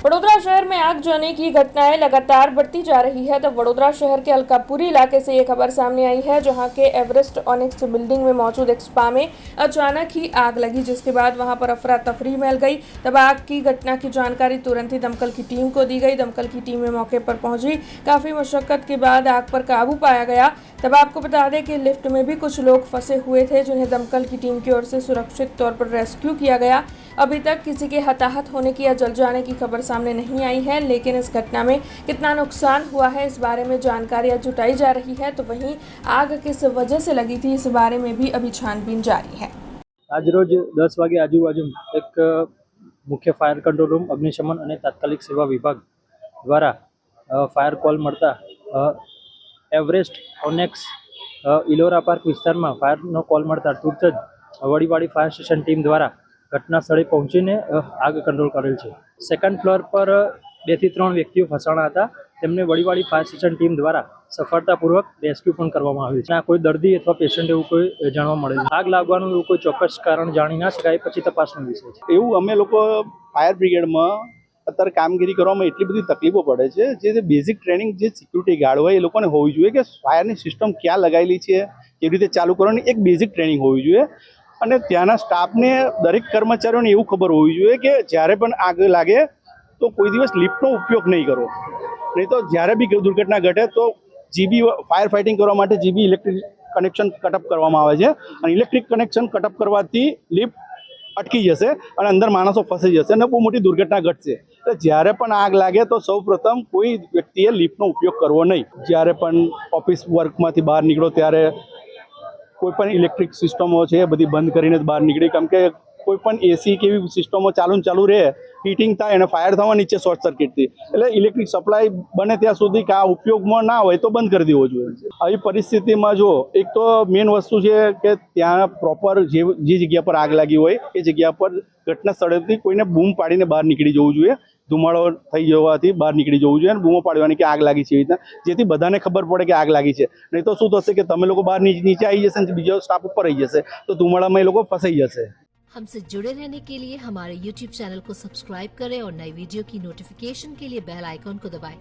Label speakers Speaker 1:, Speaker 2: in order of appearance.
Speaker 1: वडोदरा शहर में आग जलने की घटनाएं लगातार बढ़ती जा रही है। तो वडोदरा शहर के अलकापुरी इलाके से ये खबर सामने आई है, जहां के एवरेस्ट ऑनिक्स बिल्डिंग में मौजूद एक स्पा में अचानक ही आग लगी, जिसके बाद वहां पर अफरा तफरी फैल गई। तब आग की घटना की जानकारी तुरंत ही दमकल की टीम को दी गई। दमकल की टीम में मौके पर पहुंची, काफी मशक्कत के बाद आग पर काबू पाया गया। तब आपको बता दें कि लिफ्ट में भी कुछ लोग फंसे हुए थे, जिन्हें दमकल की टीम की ओर से सुरक्षित तौर पर रेस्क्यू किया गया। अभी तक किसी के हताहत होने की या जल जाने की खबर सामने नहीं आई है, लेकिन इस घटना में कितना नुकसान हुआ है इस बारे में जानकारियां जुटाई जा रही है। तो वहीं आग किस वजह से लगी थी, इस बारे में भी अभी छानबीन जारी है।
Speaker 2: आज रोज 10 वागे आजूबाजू एक मुख्य फायर कंट्रोल रूम अग्निशमन और तात्कालिक सेवा विभाग द्वारा फायर कॉल मळता एवरेस्ट ऑनेक्स इलोरा पार्क विस्तार में फायर कॉल मळता तुरत ज वड़ीवाड़ी फायर स्टेशन टीम द्वारा घटना स्थले पहुंचीने आग कंट्रोल करेल है। सेकंड फ्लोर पर 2 થી 3 व्यक्तिओ फसाणा हता, तेमने वड़ीवाड़ी फायर स्टेशन टीम द्वारा सफलतापूर्वक रेस्क्यू पण करवामां आव्युं छे। कोई दर्दी अथवा पेशન્ટ एवुं कोई जाणवा मळेल। आग लागवानुं एवुं कोई चोक्कस कारण जाणी ना शकाय, पछी तपासनो विषय छे।
Speaker 3: એવું અમે લોકો ફાયર બ્રિગેડમાં અત્યારે કામગીરી કરવામાં એટલી બધી તકલીફો પડે છે, જે બેઝિક ટ્રેનિંગ જે સિક્યુરિટી ગાર્ડ હોય એ લોકોને હોવી જોઈએ કે ફાયરની સિસ્ટમ ક્યાં લગાવેલી છે, કેવી રીતે ચાલુ કરવાની એક બેઝિક ટ્રેનિંગ હોવી જોઈએ। અને ત્યાંના સ્ટાફને દરેક કર્મચારીઓને એવું ખબર હોવી જોઈએ કે જ્યારે પણ આગ લાગે તો કોઈ દિવસ લિફ્ટનો ઉપયોગ નહીં કરો, નહીં તો જ્યારે બી દુર્ઘટના ઘટે તો જીબી ફાયર ફાઇટિંગ કરવા માટે જીબી ઇલેક્ટ્રિક કનેક્શન કટઅપ કરવામાં આવે છે, અને ઇલેક્ટ્રિક કનેક્શન કટઅપ કરવાથી લિફ્ટ અટકી જશે અને અંદર માણસો ફસી જશે અને બહુ મોટી દુર્ઘટના ઘટશે। તો જ્યારે પણ આગ લાગે તો સૌપ્રથમ કોઈ વ્યક્તિએ લિફ્ટનો ઉપયોગ કરવો નહીં। જ્યારે પણ ઓફિસ વર્કમાંથી બહાર નીકળો ત્યારે કોઈ પણ ઇલેક્ટ્રિક સિસ્ટમો છે બધી બંધ કરીને બહાર નીકળી, કેમ કે કોઈ પણ એસી કેવી સિસ્ટમો ચાલુ રહે, હીટિંગ થાય અને ફાયર થવાની છે શોર્ટ સર્કિટથી, એટલે ઇલેક્ટ્રિક સપ્લાય બને ત્યાં સુધી કે આ ઉપયોગમાં ના હોય તો બંધ કરી દેવો જોઈએ। આવી પરિસ્થિતિમાં જો એક તો મેઇન વસ્તુ છે કે ત્યાં પ્રોપર જે જગ્યા પર આગ લાગી હોય એ જગ્યા પર ઘટના સ્થળેથી કોઈને બૂમ પાડીને બહાર નીકળી જવું જોઈએ। ધુમાડો થઈ જવાથી બહાર નીકળી જવું જોઈએ અને બૂમો પાડવાની કે આગ લાગી છે એવી રીતના, જેથી બધાને ખબર પડે કે આગ લાગી છે। નહીં તો શું થશે કે તમે લોકો બહાર નીચે આવી જશે અને બીજો સ્ટાફ ઉપર આવી જશે તો ધુમાડામાં એ લોકો ફસાઈ જશે।
Speaker 4: हमसे जुड़े रहने के लिए हमारे YouTube चैनल को सब्सक्राइब करें और नई वीडियो की नोटिफिकेशन के लिए बेल आइकॉन को दबाएं।